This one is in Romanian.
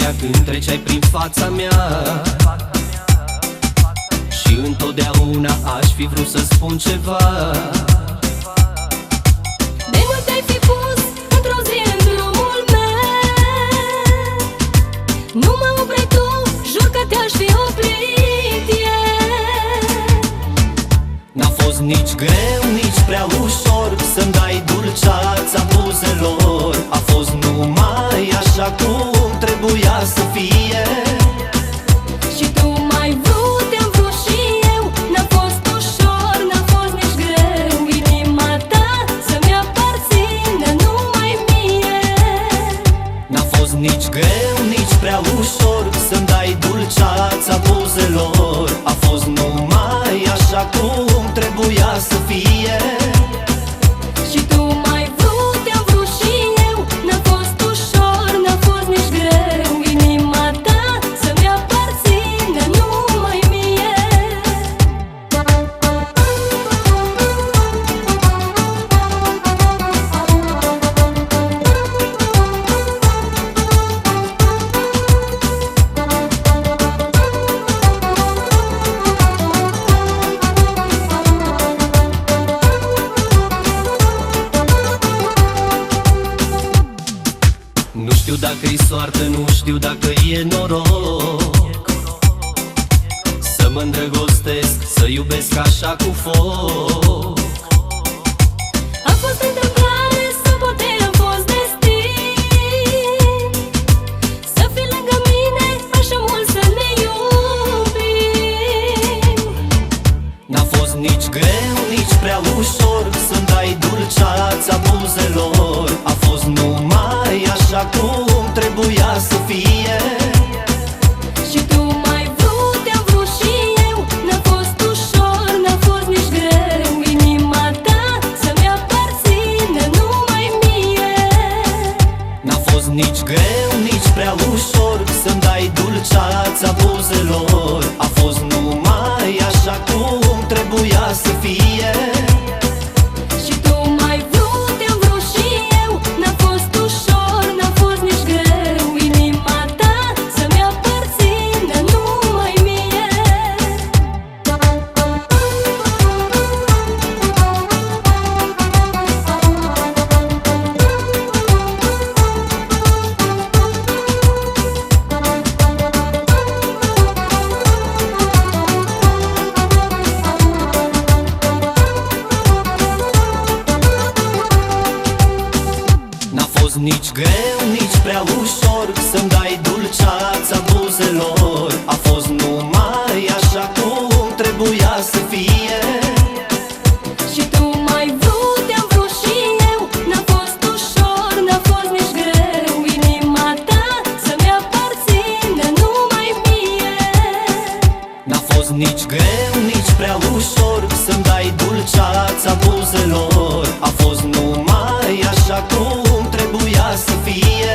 șoptirea când treceai prin fața mea. Și întotdeauna aș fi vrut să spun ceva. De nu te-ai fi pus într-o zi în drumul meu, nu mă opri tu, jur că te-aș fi oprit eu. N-a fost nici greu, nici prea ușor să-mi dai dulceața buzelor. A fost numai așa cum trebuia să fie. Și tu m-ai vrut, te-am vrut și eu. N-a fost ușor, n-a fost nici greu. Inima ta să-mi aparțină numai mie. N-a fost nici greu, nici prea ușor să-mi dai dulceața buzelor. A fost numai așa cum trebuia să fie. Și tu m-ai vrut, te-am vrut și eu. N-a fost ușor, n-a fost nici greu. Inima ta să-mi aparțină numai mie. Nu știu dacă-i soartă, nu știu dacă e noroc să mă îndrăgostesc, să iubesc așa cu foc. A fost întâmplare sau poate a fost destin să fii lângă mine așa mult, să ne iubim. N-a fost nici greu, nici prea ușor să-mi dai dulceața buzelor. A fost numai așa cum trebuia să fie. Și tu m-ai vrut, te-am vrut și eu. N-a fost ușor, n-a fost nici greu. Inima ta să-mi aparțină numai mie. N-a fost nici greu, nici prea ușor să-mi dai dulceața buzelor. A fost numai așa cum trebuia să fie. Și tu m-ai vrut, te-am vrut și eu. N-a fost ușor, n-a fost nici greu. Inima ta să-mi aparțină numai mie. N-a fost nici greu, nici prea ușor să-mi dai dulceața buzelor. A fost numai așa cum trebuia să fie. Și tu m-ai vrut, te-am vrut și eu. N-a fost ușor, n-a fost nici greu. Inima ta să-mi aparțină numai mie. N-a fost nici greu, nici prea ușor să-mi dai dulceața buzelor. A fost numai așa cum trebuia să fie.